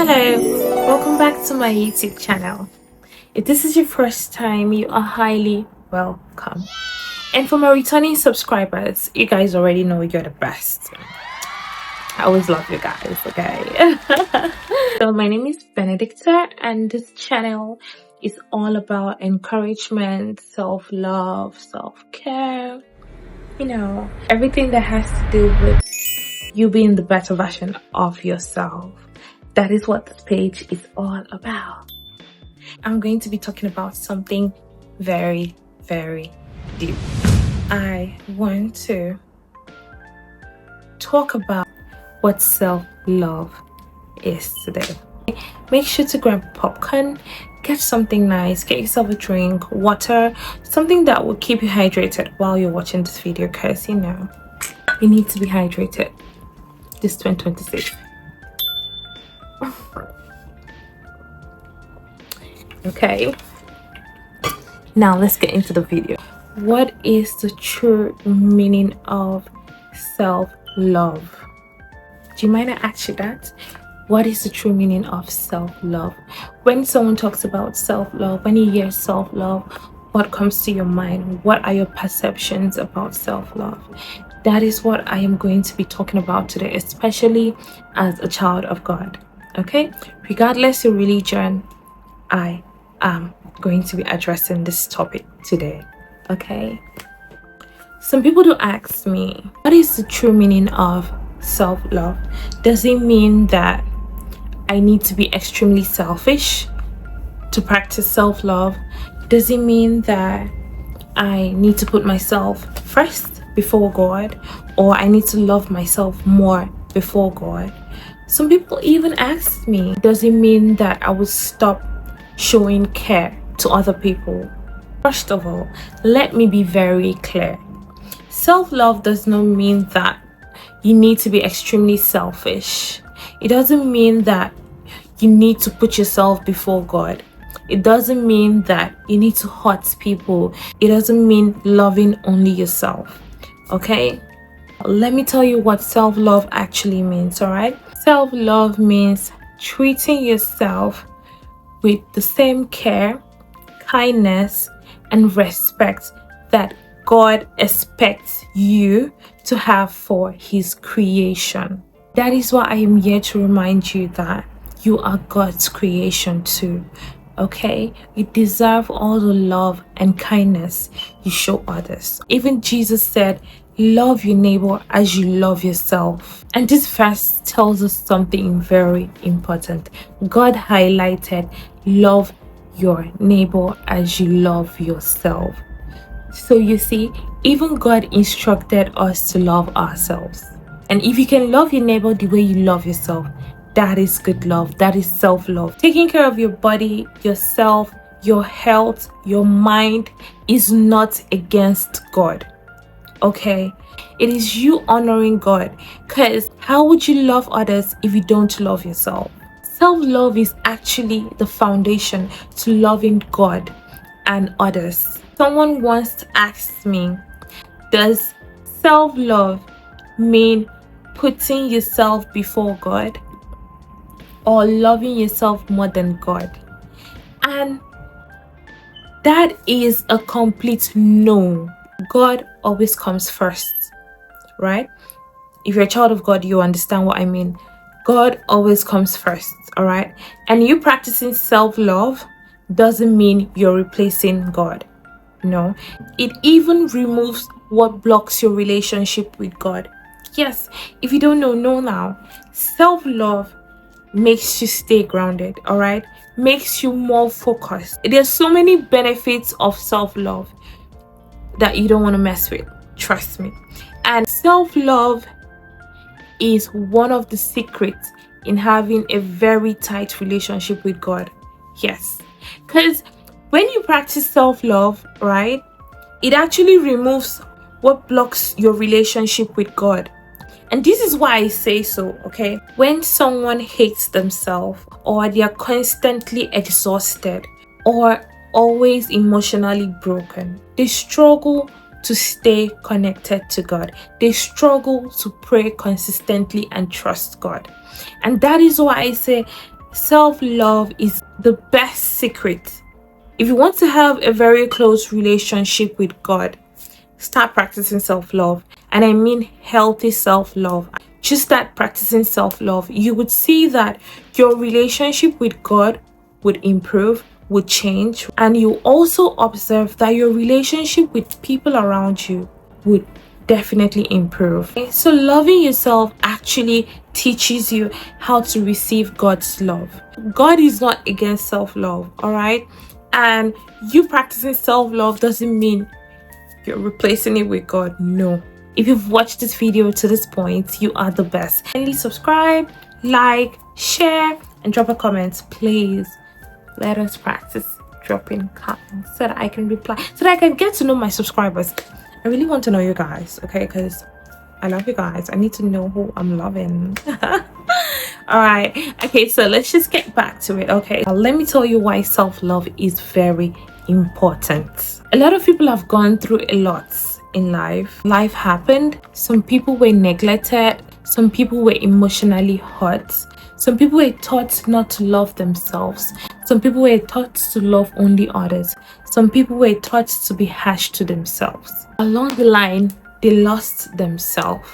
Hello, welcome back to my YouTube channel. If this is your first time, you are highly welcome. And for my returning subscribers, you guys already know you're the best. I always love you guys, okay? So my name is Benedicta, and this channel is all about encouragement, self-love, self-care, everything that has to do with you being the better version of yourself. That is what this page is all about. I'm going to be talking about something very, very deep. I want to talk about what self-love is today. Make sure to grab popcorn, get something nice, get yourself a drink, water, something that will keep you hydrated while you're watching this video, because you need to be hydrated this 2026. Okay, now let's get into the video. What is the true meaning of self-love? Do you mind I ask you that? What is the true meaning of self-love? When someone talks about self-love, when you hear self-love, what comes to your mind? What are your perceptions about self-love? That is what I am going to be talking about today, especially as a child of God. Okay, regardless your religion, I am going to be addressing this topic today. Okay, some people do ask me, what is the true meaning of self-love? Does it mean that I need to be extremely selfish to practice self-love? Does it mean that I need to put myself first before God, or I need to love myself more before God? Some people even ask me, does it mean that I will stop showing care to other people? First of all, let me be very clear. Self-love does not mean that you need to be extremely selfish. It doesn't mean that you need to put yourself before God. It doesn't mean that you need to hurt people. It doesn't mean loving only yourself. Okay? Let me tell you what self-love actually means, alright? Self-love means treating yourself with the same care, kindness, and respect that God expects you to have for His creation. That is why I am here to remind you that you are God's creation too. Okay, you deserve all the love and kindness you show others. Even Jesus said, love your neighbor as you love yourself. And this verse tells us something very important. God highlighted, love your neighbor as you love yourself. So you see, even God instructed us to love ourselves. And if you can love your neighbor the way you love yourself, that is good love. That is self-love. Taking care of your body, yourself, your health, your mind is not against God. Okay, it is you honoring God, because how would you love others if you don't love yourself? Self-love is actually the foundation to loving God and others. Someone once asked me, does self-love mean putting yourself before God or loving yourself more than God? And that is a complete no. God always comes first, right? If you're a child of God, you understand what I mean. God always comes first, all right? And you practicing self-love doesn't mean you're replacing God. No, it even removes what blocks your relationship with God. Yes, if you don't know now. Self-love makes you stay grounded, all right? Makes you more focused. There's so many benefits of self-love that you don't want to mess with, trust me. And self-love is one of the secrets in having a very tight relationship with God. Yes, because when you practice self-love, right, it actually removes what blocks your relationship with God. And this is why I say so, okay? When someone hates themselves, or they are constantly exhausted, or always emotionally broken, they struggle to stay connected to God. They struggle to pray consistently and trust God. And that is why I say Self-love is the best secret. If you want to have a very close relationship with God, start practicing self-love. And I mean healthy self-love. Just start practicing self-love. You would see that your relationship with God would improve, would change, and you also observe that your relationship with people around you would definitely improve. Okay? So loving yourself actually teaches you how to receive God's love. God is not against self-love, all right? And you practicing self-love doesn't mean you're replacing it with God. No. If you've watched this video to this point, you are the best. Kindly subscribe, like, share, and drop a comment. Please let us practice dropping comments so that I can reply, so that I can get to know my subscribers. I really want to know you guys, okay? Because I love you guys. I need to know who I'm loving. All right. Okay, so let's just get back to it. Okay, now let me tell you why self-love is very important. A lot of people have gone through a lot in life. Life happened. Some people were neglected. Some people were emotionally hurt. Some people were taught not to love themselves. Some people were taught to love only others. Some people were taught to be harsh to themselves. Along the line, they lost themselves.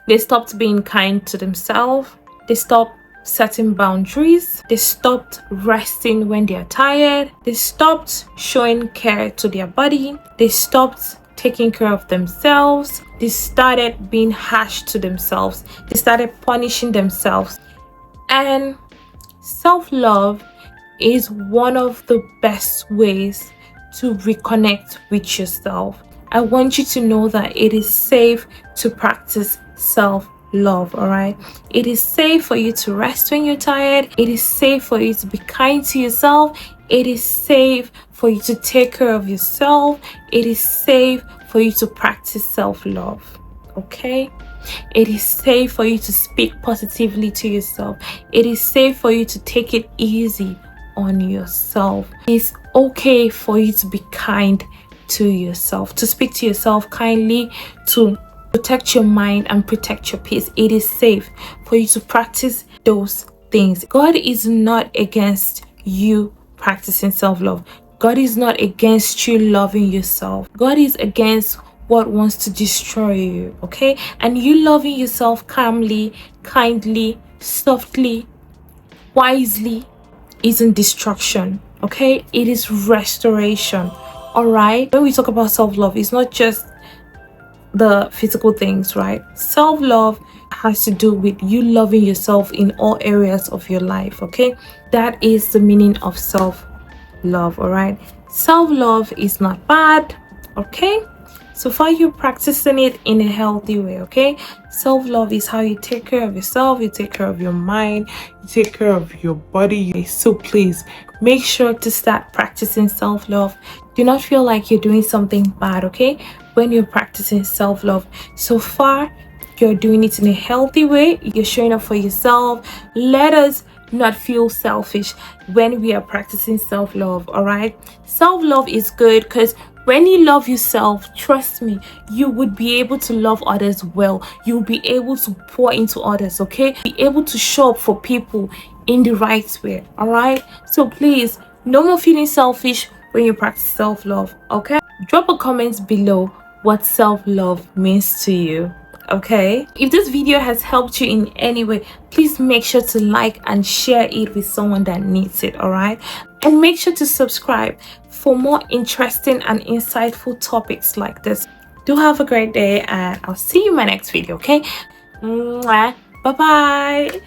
They stopped being kind to themselves. They stopped setting boundaries. They stopped resting when they are tired. They stopped showing care to their body. They stopped taking care of themselves. They started being harsh to themselves. They started punishing themselves. And self-love is one of the best ways to reconnect with yourself. I want you to know that it is safe to practice self-love, all right? It is safe for you to rest when you're tired. It is safe for you to be kind to yourself. It is safe for you to take care of yourself. It is safe for you to practice self-love, okay? It is safe for you to speak positively to yourself. It is safe for you to take it easy on yourself. It's okay for you to be kind to yourself, to speak to yourself kindly, to protect your mind and protect your peace. It is safe for you to practice those things. God is not against you practicing self-love. God is not against you loving yourself. God is against what wants to destroy you, okay? And you loving yourself calmly, kindly, softly, wisely isn't destruction, okay? It is restoration, all right? When we talk about self-love, it's not just the physical things, right? Self-love has to do with you loving yourself in all areas of your life, okay? That is the meaning of self-love, all right? Self-love is not bad, okay? So far you're practicing it in a healthy way, okay? Self-love is how you take care of yourself, you take care of your mind, you take care of your body. So please make sure to start practicing self-love. Do not feel like you're doing something bad, okay? When you're practicing self-love, so far you're doing it in a healthy way. You're showing up for yourself. Let us not feel selfish when we are practicing self-love, all right? Self-love is good because when you love yourself, trust me, you would be able to love others well. You'll be able to pour into others, okay? Be able to show up for people in the right way, all right? So please, no more feeling selfish when you practice self-love, okay? Drop a comment below what self-love means to you, okay? If this video has helped you in any way, please make sure to like and share it with someone that needs it, all right? And make sure to subscribe for more interesting and insightful topics like this. Do have a great day, and I'll see you in my next video, okay? Bye bye.